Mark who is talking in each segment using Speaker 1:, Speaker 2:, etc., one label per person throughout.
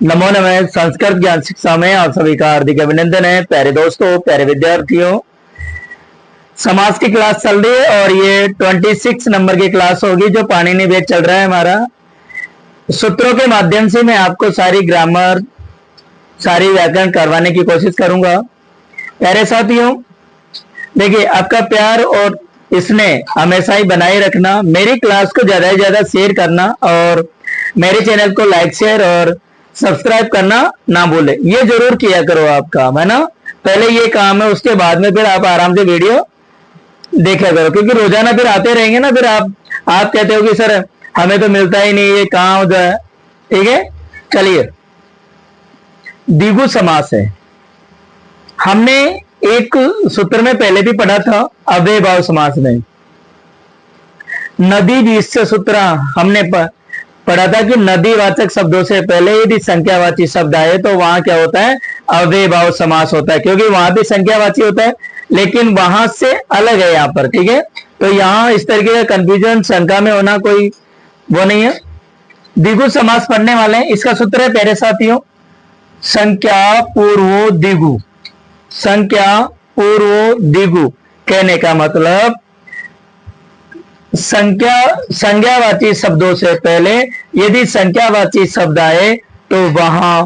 Speaker 1: नमो नमः। संस्कृत ज्ञान शिक्षा में आप सभी का हार्दिक अभिनंदन है। प्यारे दोस्तों, प्यारे विद्यार्थियों, समाज की क्लास चल रही है और ये 26 नंबर की क्लास होगी जो पाणिनि भेद चल रहा है हमारा। सूत्रों के माध्यम से मैं आपको सारी ग्रामर, सारी व्याकरण करवाने की कोशिश करूंगा। प्यारे साथियों, देखिए, आपका प्यार और स्नेह हमेशा ही बनाए रखना, मेरी क्लास को ज्यादा से ज्यादा शेयर करना और मेरे चैनल को लाइक शेयर और सब्सक्राइब करना ना भूले। ये जरूर किया करो, आप काम है ना। पहले ये काम है, उसके बाद में फिर आप आराम से वीडियो देखा करो, क्योंकि रोजाना फिर आते रहेंगे ना, फिर आप कहते हो कि सर हमें तो मिलता ही नहीं, ये कहाँ होता है। ठीक है, चलिए। द्विगु समास है, हमने एक सूत्र में पहले भी पढ़ा था, अव्यय भाव समास में। नदी बीज से सूत्र हमने पढ़ा था कि नदी वाचक शब्दों से पहले यदि संख्यावाची शब्द आए तो वहां क्या होता है, अव्यय भाव समास होता है, क्योंकि वहां भी संख्यावाची होता है लेकिन वहां से अलग है यहाँ पर। ठीक है, तो यहाँ इस तरीके का कंफ्यूजन, शंका में होना कोई वो नहीं है। द्विगु समास पढ़ने वाले हैं, इसका सूत्र है प्यारे साथियों, संख्या पूर्व द्विगु। संख्या पूर्व द्विगु कहने का मतलब संज्ञावाची शब्दों से पहले यदि संख्यावाची शब्द आए तो वहां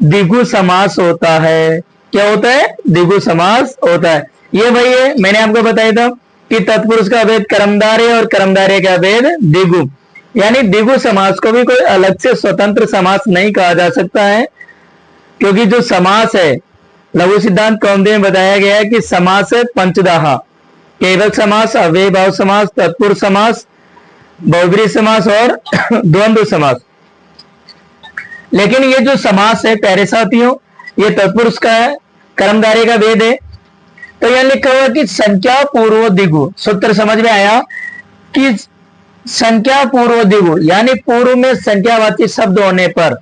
Speaker 1: द्विगु समास होता है। क्या होता है? द्विगु समास होता है। ये वही है, मैंने आपको बताया था कि तत्पुरुष का भेद कर्मधारय और कर्मधारय का भेद द्विगु, यानी द्विगु समास को भी कोई अलग से स्वतंत्र समास नहीं कहा जा सकता है, क्योंकि जो समास है लघु सिद्धांत कौमुदी में बताया गया है कि समास है पंचदाह, केवल समास, अव्यय भाव समास, तत्पुरुष समास, बहुब्रीहि समास और द्वंद्व समास। लेकिन ये जो समास है प्यारे साथियों, ये तत्पुरुष का है, कर्मधारय का भेद है। तो यह लिखा हुआ कि संख्या पूर्व द्विगु, सूत्र समझ में आया कि संख्या पूर्व द्विगु यानी पूर्व में संख्यावाची शब्द होने पर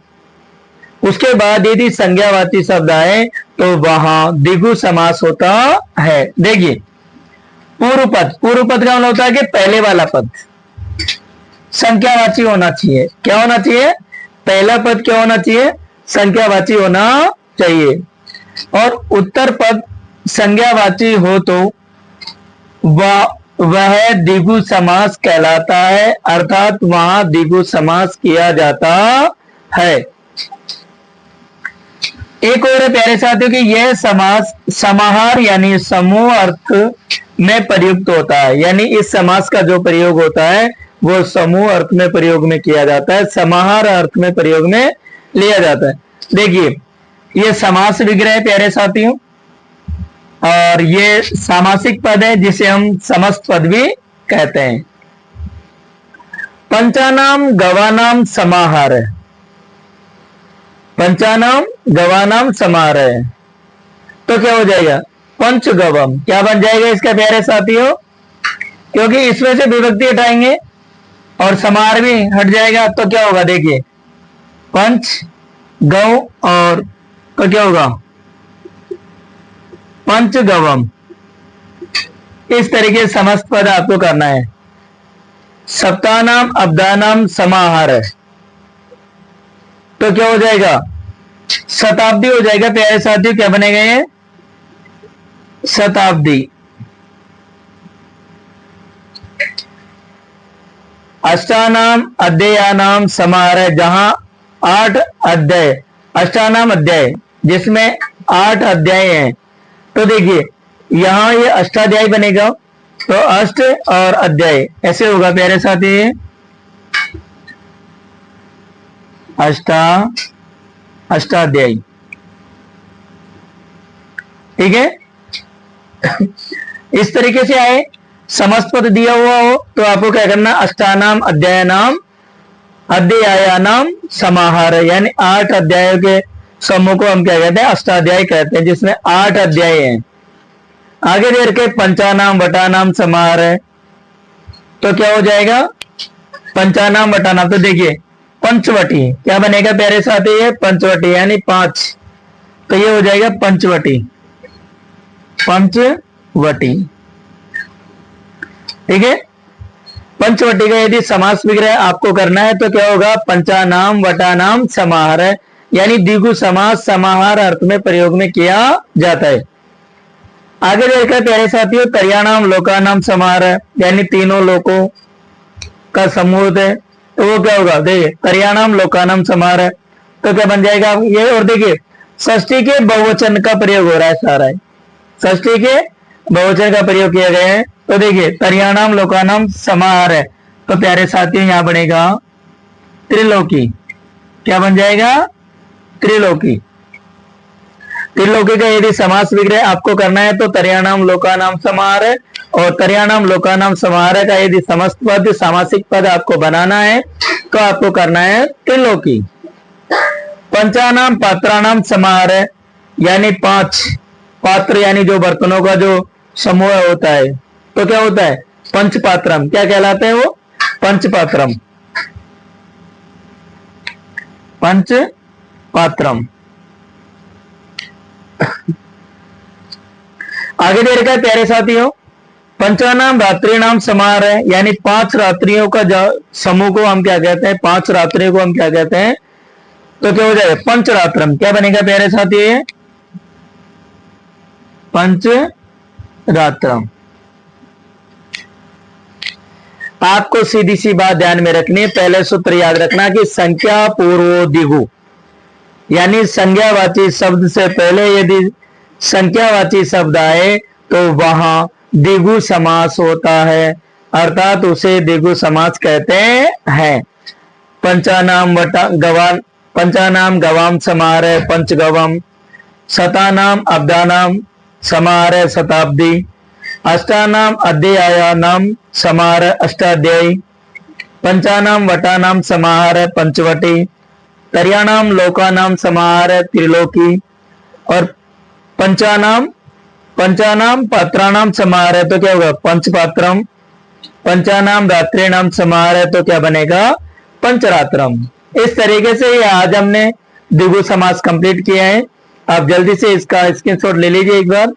Speaker 1: उसके बाद यदि संज्ञावाची शब्द आए तो वहां द्विगु समास होता है। देखिए, पूर्व पद का मतलब होता है कि पहले वाला पद संख्यावाची होना चाहिए। क्या होना चाहिए? पहला पद क्या होना चाहिए? संख्यावाची होना चाहिए। और उत्तर पद संज्ञावाची हो तो वह द्विगु समास कहलाता है, अर्थात वहां द्विगु समास किया जाता है। एक और है प्यारे साथियों कि यह समास समाहार यानी समूह अर्थ में प्रयुक्त होता है, यानी इस समास का जो प्रयोग होता है वो समूह अर्थ में प्रयोग में किया जाता है, समाहार अर्थ में प्रयोग में लिया जाता है। देखिए, ये समास विग्रह है प्यारे साथियों, और ये सामासिक पद है जिसे हम समस्त पद भी कहते हैं। पंचानाम गवानाम समाहार है, पंचानाम गवानाम समाहार है, तो क्या हो जाएगा? पंचगवम। क्या बन जाएगा इसका प्यारे साथियों? क्योंकि इसमें से विभक्ति हटाएंगे और समाहार भी हट जाएगा, तो क्या होगा? देखिए, पंच गौ और तो क्या होगा? पंचगवम। इस तरीके समस्त पद आपको करना है। सप्तानाम अब्दानाम समाहार है, तो क्या हो जाएगा? शताब्दी हो जाएगा प्यारे साथियों। क्या बनेगा ये? शताब्दी। अष्टानाम अध्यायानाम समाहार है, जहां 8 अध्याय, अष्टानाम अध्याय जिसमें 8 अध्याय हैं। तो देखिए, यहां ये अष्टाध्याय बनेगा, तो अष्ट और अध्याय ऐसे होगा प्यारे साथी, अष्टाध्यायी। ठीक है, इस तरीके से आए। समस्त पद दिया हुआ हो तो आपको क्या करना? अष्टानाम अध्यायानाम अध्यायानाम समाहार, यानी 8 अध्यायों के समूह को हम क्या कहते हैं? अष्टाध्यायी कहते हैं, जिसमें 8 अध्याय हैं। आगे देर के पंचानाम वटानाम समाहार है, तो क्या हो जाएगा? पंचानाम वटानाम। तो देखिए, पंचवटी क्या बनेगा प्यारे साथी? ये पंचवटी यानी 5, तो ये हो जाएगा पंचवटी, पंचवटी। ठीक है, पंचवटी का यदि समास विग्रह आपको करना है तो क्या होगा? पंचानाम वटानाम समाहार है, यानी द्विगु समास समाहार अर्थ में प्रयोग में किया जाता है। आगे देखा प्यारे साथियों, तरियाणाम लोकानाम समाहार है, यानी तीनों लोकों का समूह है, तो वो क्या होगा, देखिए तरियाणाम लोकानाम समाहार है, तो क्या बन जाएगा ये। और देखिए षष्ठी के बहुवचन का प्रयोग हो रहा है सारा है, षष्ठी के बहुवचन का प्रयोग किया गया है। तो देखिए तरियाणाम लोकानाम समाहार है, तो प्यारे साथियों यहां बनेगा त्रिलोकी। क्या बन जाएगा, त्रिलोकी। त्रिलोकी का यदि समास विग्रह आपको करना है तो तरियाणाम लोकानाम समाहार है, और तरियाणाम लोकानाम समाहार का यदि समस्त पद सामासिक पद आपको बनाना है तो आपको करना है त्रिलोकी। पंचानाम पात्राणाम समाहार है, यानी 5 पात्र यानी जो बर्तनों का जो समूह होता है, तो क्या होता है पंचपात्रम। क्या कहलाते हैं वो, पंचपात्रम, पंचपात्रम। आगे दे रखा है प्यारे साथियों, पंचानाम रात्रिनाम समाहार है, यानी 5 रात्रियों का समूह को हम क्या कहते हैं, 5 रात्रियों को हम क्या कहते हैं, तो क्या हो जाएगा पंचरात्रम। क्या बनेगा प्यारे साथियों, पंचरात्रम। आपको सीधी सी बात ध्यान में रखनी है, पहले सूत्र याद रखना कि संख्या पूर्व दिगु, यानी संज्ञावाची शब्द से पहले यदि संख्यावाची शब्द आए तो वहां दिगु समास होता है, अर्थात उसे दिगु समास कहते हैं। पंचानाम गवान, पंचानाम गवाम समाहार है पंचगवम, शतानाम अब्दानाम समाहार है शताब्दी, अष्टानाम अध्यायानाम समाहार है अष्टाध्यायी, पंचानाम वटानाम समाहार है पंचवटी, तरियाणाम लोकानाम समाहार है त्रिलोकी, और पंचानाम पात्राणाम समाहार है तो क्या होगा पंचपात्रम, पंचानाम रात्रिणाम समाहार है तो क्या बनेगा पंचरात्रम। इस तरीके से ये आज हमने द्विगु समास कंप्लीट किया है। आप जल्दी से इसका स्क्रीनशॉट ले लीजिए एक बार।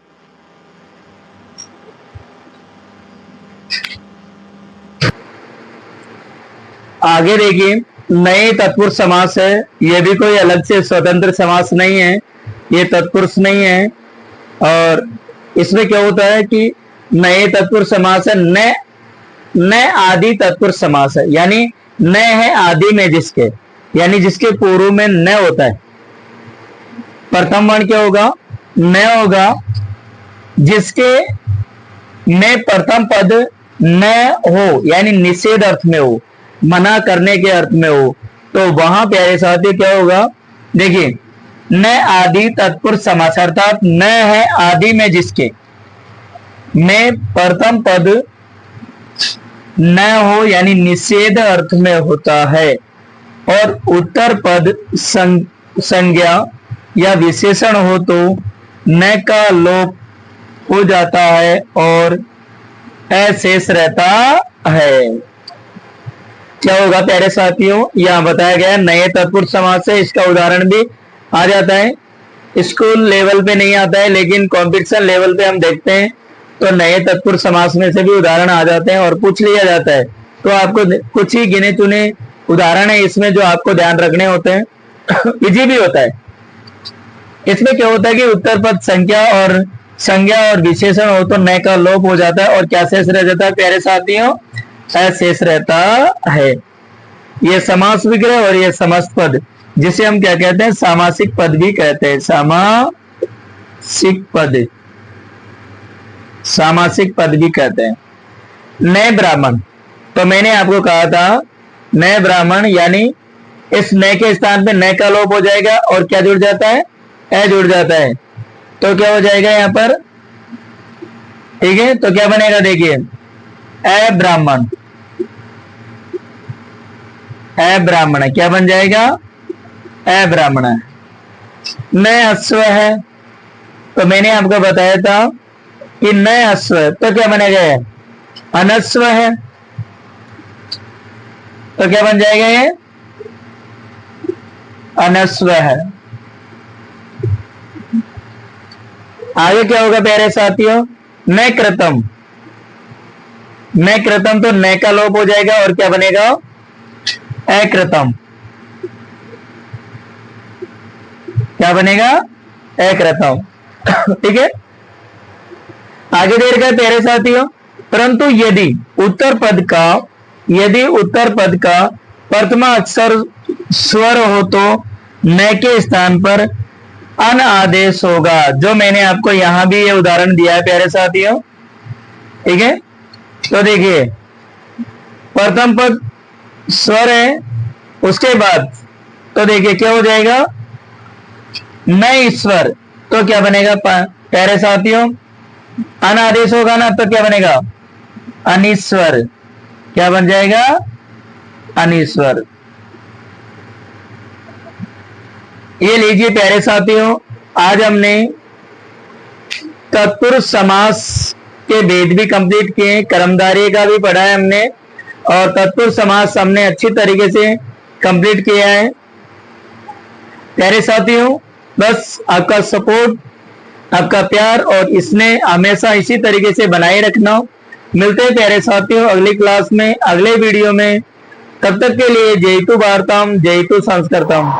Speaker 1: आगे देखिए नए तत्पुरुष समास है, ये भी कोई अलग से स्वतंत्र समास नहीं है, ये तत्पुरुष नहीं है। और इसमें क्या होता है कि नए तत्पुरुष समास है, न आदि तत्पुरुष समास है, यानी न है आदि में जिसके, यानी जिसके पूर्व में न होता है। प्रथम वर्ण क्या होगा, न होगा, जिसके में प्रथम पद न हो, यानी निषेध अर्थ में हो, मना करने के अर्थ में हो, तो वहां प्यारे साथी क्या होगा, देखिए न आदि तत्पुरुष समास, अर्थात न है आदि में जिसके, में प्रथम पद न हो यानी निषेध अर्थ में होता है, और उत्तर पद संज्ञा या विशेषण हो तो न का लोप हो जाता है और अशेष रहता है। क्या होगा प्यारे साथियों, यहां बताया गया नए तत्पुरुष समास से, इसका उदाहरण भी आ जाता है। स्कूल लेवल पे नहीं आता है लेकिन कंपटीशन लेवल पे हम देखते हैं तो नए तत्पुरुष समास में से भी उदाहरण आ जाते हैं और पूछ लिया जाता है। तो आपको कुछ ही गिने चुने उदाहरण है इसमें जो आपको ध्यान रखने होते हैं, इजी भी होता है। इसमें क्या होता है कि उत्तर पद संज्ञा और विशेषण हो तो न का लोप हो जाता है और क्या शेष रह जाता है प्यारे साथियों, अशेष रहता है। ये समास विग्रह और ये समस्त पद, जिसे हम क्या कहते हैं, सामासिक पद भी कहते हैं, सामासिक पद, सामासिक पद भी कहते हैं। नए ब्राह्मण, तो मैंने आपको कहा था नए ब्राह्मण, यानी इस नए के स्थान पे नए का लोप हो जाएगा और क्या जुड़ जाता है, ए जुड़ जाता है, तो क्या हो जाएगा यहां पर, ठीक है। तो क्या बनेगा देखिए, ए ब्राह्मण, ए ब्राह्मण क्या बन जाएगा, ए ब्राह्मण। नए अश्व है, तो मैंने आपको बताया था कि नए अश्व, तो क्या बनेगा, अनश्व है, तो क्या बन जाएगा ये, अनश्व है। आगे क्या होगा प्यारे साथियों, न कृतम, न कृतम, तो न का लोप हो जाएगा और क्या बनेगा, अकृतम। क्या बनेगा? एक रथम। ठीक है, आगे दे रखा है प्यारे साथियों, परंतु यदि उत्तर पद का प्रथमा अक्षर स्वर हो तो न के स्थान पर अन आदेश होगा। जो मैंने आपको यहां भी ये उदाहरण दिया है प्यारे साथियों। ठीक है, तो देखिए प्रथम पद स्वर है, उसके बाद तो देखिए क्या हो जाएगा? न ईश्वर, तो क्या बनेगा प्यारे साथियों? अनादेश होगा ना, तो क्या बनेगा? अनीश्वर। क्या बन जाएगा? अनीश्वर। ये लीजिए प्यारे साथियों, आज हमने तत्पुरुष समास के भेद भी कंप्लीट किए, कर्मधारय का भी पढ़ा है हमने, और तत्पुरुष समास हमने अच्छी तरीके से कंप्लीट किया है। प्यारे साथियों, बस आपका सपोर्ट, आपका प्यार और इसमें हमेशा इसी तरीके से बनाए रखना। मिलते हैं प्यारे साथियों अगली क्लास में, अगले वीडियो में। तब तक के लिए जय तु भारतम, जय तु संस्कृतम।